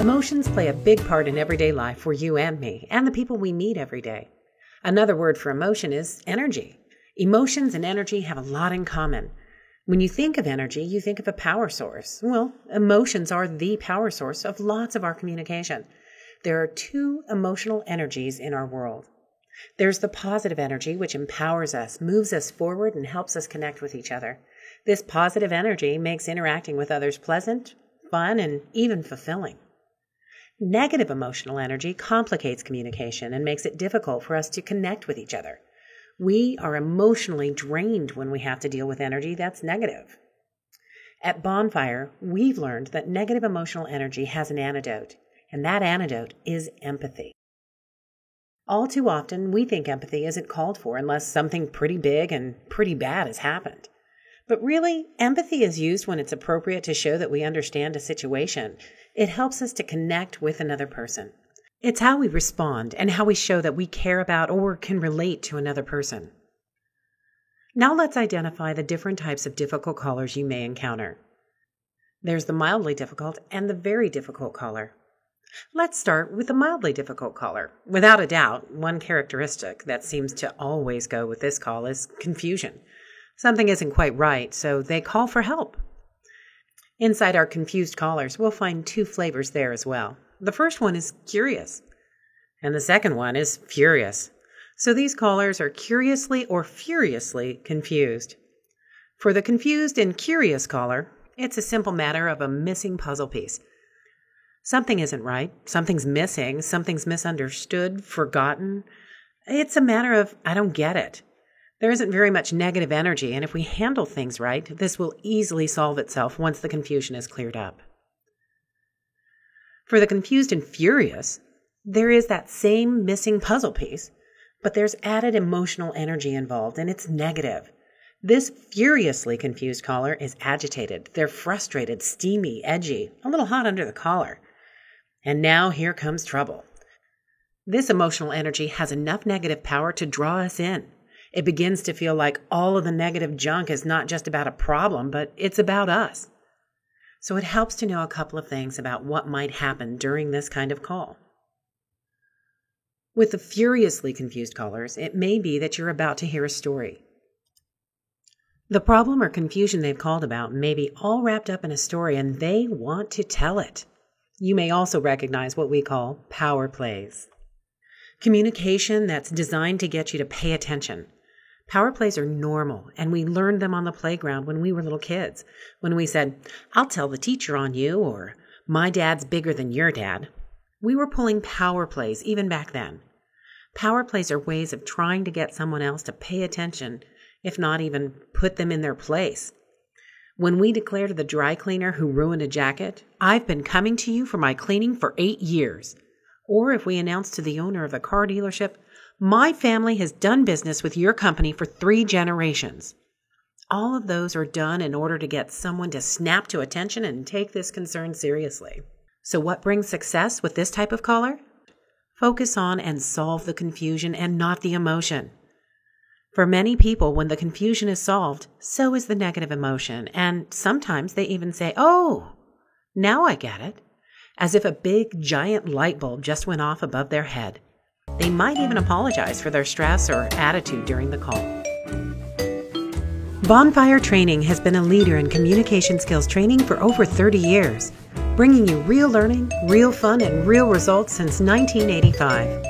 Emotions play a big part in everyday life for you and me, and the people we meet every day. Another word for emotion is energy. Emotions and energy have a lot in common. When you think of energy, you think of a power source. Well, emotions are the power source of lots of our communication. There are two emotional energies in our world. There's the positive energy, which empowers us, moves us forward, and helps us connect with each other. This positive energy makes interacting with others pleasant, fun, and even fulfilling. Negative emotional energy complicates communication and makes it difficult for us to connect with each other. We are emotionally drained when we have to deal with energy that's negative. At Bonfire, we've learned that negative emotional energy has an antidote, and that antidote is empathy. All too often, we think empathy isn't called for unless something pretty big and pretty bad has happened. But really, empathy is used when it's appropriate to show that we understand a situation. It helps us to connect with another person. It's how we respond and how we show that we care about or can relate to another person. Now let's identify the different types of difficult callers you may encounter. There's the mildly difficult and the very difficult caller. Let's start with the mildly difficult caller. Without a doubt, one characteristic that seems to always go with this call is confusion. Something isn't quite right, so they call for help. Inside our confused callers, we'll find two flavors there as well. The first one is curious, and the second one is furious. So these callers are curiously or furiously confused. For the confused and curious caller, it's a simple matter of a missing puzzle piece. Something isn't right, something's missing, something's misunderstood, forgotten. It's a matter of, I don't get it. There isn't very much negative energy, and if we handle things right, this will easily solve itself once the confusion is cleared up. For the confused and furious, there is that same missing puzzle piece, but there's added emotional energy involved, and it's negative. This furiously confused caller is agitated. They're frustrated, steamy, edgy, a little hot under the collar. And now here comes trouble. This emotional energy has enough negative power to draw us in. It begins to feel like all of the negative junk is not just about a problem, but it's about us. So it helps to know a couple of things about what might happen during this kind of call. With the furiously confused callers, it may be that you're about to hear a story. The problem or confusion they've called about may be all wrapped up in a story, and they want to tell it. You may also recognize what we call power plays. Communication that's designed to get you to pay attention. Power plays are normal, and we learned them on the playground when we were little kids. When we said, "I'll tell the teacher on you," or "My dad's bigger than your dad." We were pulling power plays even back then. Power plays are ways of trying to get someone else to pay attention, if not even put them in their place. When we declare to the dry cleaner who ruined a jacket, "I've been coming to you for my cleaning for 8 years. Or if we announce to the owner of the car dealership, "My family has done business with your company for 3 generations. All of those are done in order to get someone to snap to attention and take this concern seriously. So what brings success with this type of caller? Focus on and solve the confusion and not the emotion. For many people, when the confusion is solved, so is the negative emotion, and sometimes they even say, "Oh, now I get it," as if a big, giant light bulb just went off above their head. They might even apologize for their stress or attitude during the call. Bonfire Training has been a leader in communication skills training for over 30 years, bringing you real learning, real fun, and real results since 1985.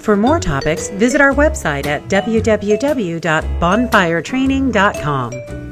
For more topics, visit our website at www.bonfiretraining.com.